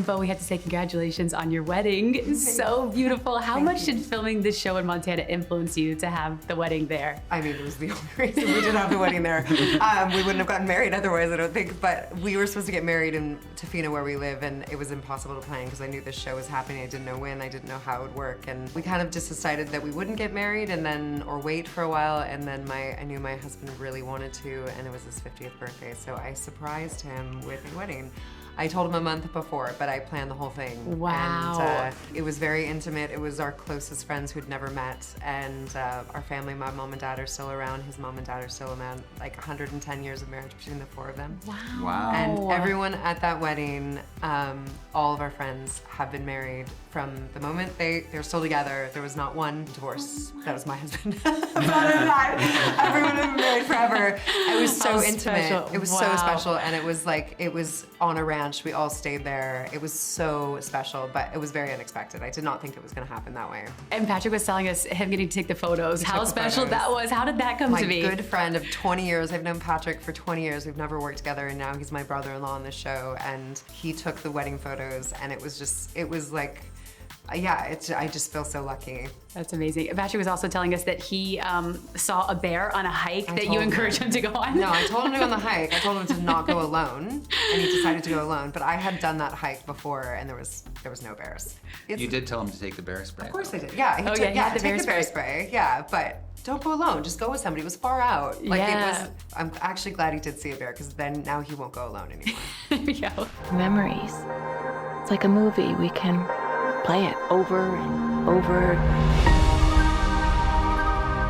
Beau, we have to say congratulations on your wedding. It's so beautiful. How much did filming this show in Montana influence you to have the wedding there? I mean, it was the only reason we did have the wedding there. We wouldn't have gotten married otherwise, I don't think. But we were supposed to get married in Tofino, where we live, and it was impossible to plan because I knew this show was happening. I didn't know when, I didn't know how it would work. And we kind of just decided that we wouldn't get married or wait for a while. And then I knew my husband really wanted to, and it was his 50th birthday. So I surprised him with a wedding. I told him a month before, but I planned the whole thing. Wow. And it was very intimate. It was our closest friends who'd never met. And our family, my mom and dad are still around. His mom and dad are still around, like 110 years of marriage between the four of them. Wow. Wow. And everyone at that wedding, all of our friends have been married from the moment they're still together. There was not one divorce. That was my husband. Other than that, everyone had been married forever. It was so intimate. Special. It was so special, and it was on a ranch. We all stayed there. It was so special, but it was very unexpected. I did not think it was gonna happen that way. And Patrick was telling us him getting to take the photos, how special photos. that was. How did that come to be? My good friend of 20 years. I've known Patrick for 20 years. We've never worked together, and now he's my brother-in-law on the show, and he took the wedding photos, and it was like, yeah, I just feel so lucky. That's amazing. Patrick was also telling us that he saw a bear on a hike that you encouraged him to go on. No, I told him to go on the hike. I told him to not go alone, and he decided to go alone. But I had done that hike before, and there was no bears. You did tell him to take the bear spray. Of course I did. Yeah, he took the bear spray. Yeah, but don't go alone. Just go with somebody. It was far out. Like it was. I'm actually glad he did see a bear, because then now he won't go alone anymore. There we go. Memories. It's like a movie. We can play it over and over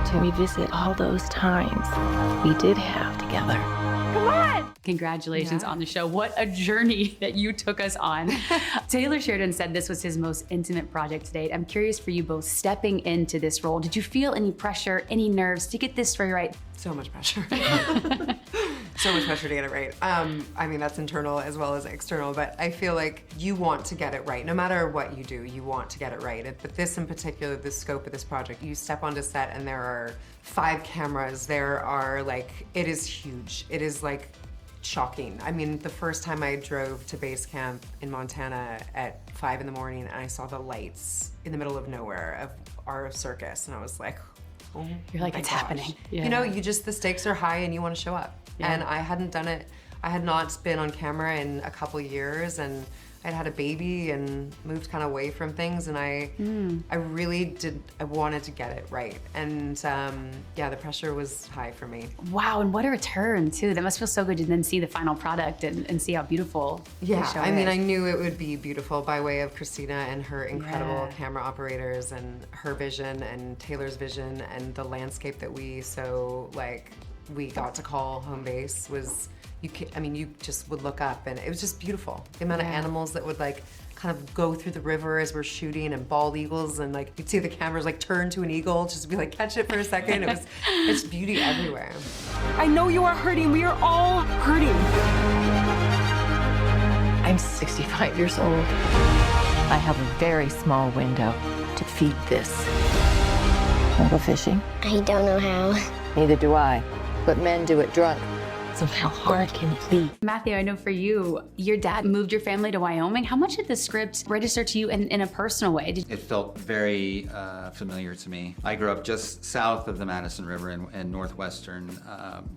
to revisit all those times we did have together. Come on! Congratulations on the show. What a journey that you took us on. Taylor Sheridan said this was his most intimate project to date. I'm curious for you both, stepping into this role, did you feel any pressure, any nerves to get this story right? So much pressure. So much pressure to get it right. I mean, that's internal as well as external, but I feel like you want to get it right. No matter what you do, you want to get it right. But this in particular, the scope of this project, you step onto set and there are 5 cameras. There are it is huge. It is shocking. I mean, the first time I drove to base camp in Montana at 5 in the morning and I saw the lights in the middle of nowhere of our circus, and I was like, oh, you're like, it's happening. Yeah. You know, the stakes are high and you want to show up. Yeah. And I hadn't done it. I had not been on camera in a couple years, and I'd had a baby and moved kind of away from things, and I really wanted to get it right. And yeah, the pressure was high for me. Wow, and what a return too. That must feel so good to then see the final product and see how beautiful the show is. I mean, I knew it would be beautiful by way of Christina and her incredible camera operators, and her vision and Taylor's vision, and the landscape that we got to call home base was, you just would look up and it was just beautiful. The amount of animals that would kind of go through the river as we're shooting, and bald eagles, and you'd see the cameras turn to an eagle, just to be catch it for a second. It's beauty everywhere. I know you are hurting. We are all hurting. I'm 65 years old. I have a very small window to feed this. Wanna go fishing? I don't know how. Neither do I, but men do it drunk. So how hard can it be? Matthew, I know for you, your dad moved your family to Wyoming. How much did the script register to you in a personal way? It felt very familiar to me. I grew up just south of the Madison River in northwestern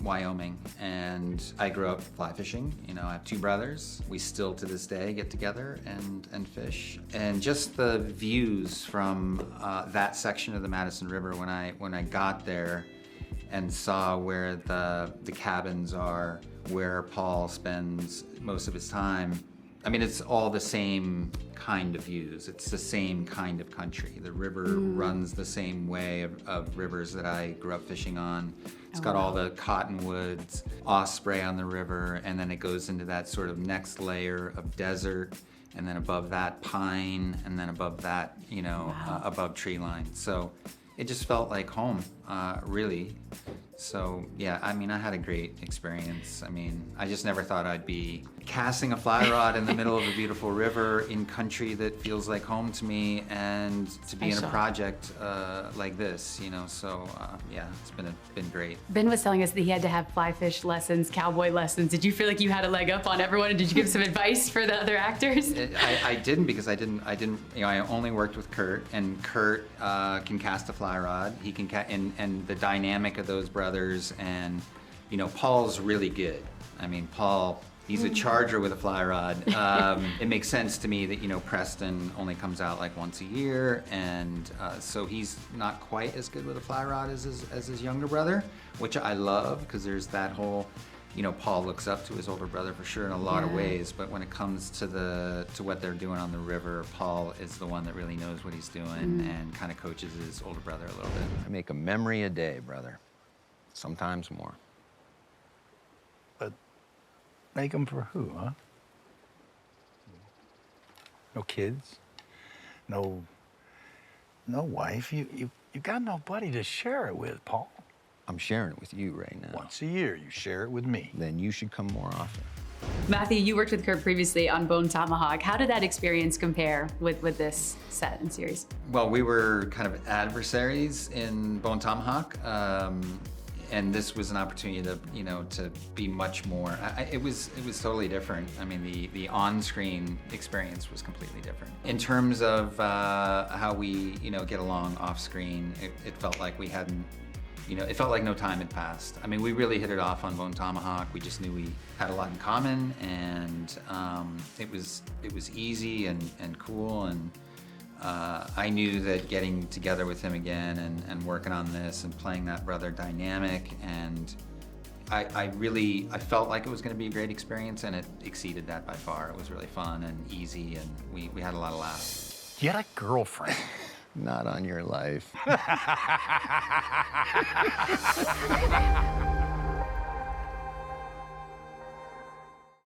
Wyoming, and I grew up fly fishing. You know, I have 2 brothers. We still to this day get together and fish. And just the views from that section of the Madison River when I got there and saw where the cabins are, where Paul spends most of his time. I mean, it's all the same kind of views. It's the same kind of country. The river runs the same way of rivers that I grew up fishing on. It's got all the cottonwoods, osprey on the river, and then it goes into that sort of next layer of desert, and then above that pine, and then above that, above tree line. So it just felt like home. really. So yeah, I mean, I had a great experience. I mean, I just never thought I'd be casting a fly rod in the middle of a beautiful river in country that feels like home to me, and to be in a project like this, you know. So yeah, it's been great. Ben was telling us that he had to have fly fish lessons, cowboy lessons. Did you feel like you had a leg up on everyone, and did you give some advice for the other actors? I didn't, because I didn't. You know, I only worked with Kurt, and Kurt can cast a fly rod. He can and the dynamic of those brothers, and you know, Paul's really good. I mean, Paul, he's a charger with a fly rod. It makes sense to me that, you know, Preston only comes out like once a year, and so he's not quite as good with a fly rod as his younger brother, which I love, because there's that whole, you know, Paul looks up to his older brother for sure in a lot of ways, but when it comes to what they're doing on the river, Paul is the one that really knows what he's doing and kind of coaches his older brother a little bit. I make a memory a day, brother. Sometimes more. But make them for who, huh? No kids? No wife? You got nobody to share it with, Paul. I'm sharing it with you right now. Once a year, you share it with me. Then you should come more often. Matthew, you worked with Kurt previously on Bone Tomahawk. How did that experience compare with this set and series? Well, we were kind of adversaries in Bone Tomahawk, and this was an opportunity to, you know, to be much more. It was totally different. I mean, the on-screen experience was completely different. In terms of how we, you know, get along off-screen, it felt like we hadn't. You know, it felt like no time had passed. I mean, we really hit it off on Bone Tomahawk. We just knew we had a lot in common, and it was easy and cool. And I knew that getting together with him again and working on this and playing that brother dynamic, and I felt like it was going to be a great experience, and it exceeded that by far. It was really fun and easy, and we had a lot of laughs. You had a girlfriend. Not on your life.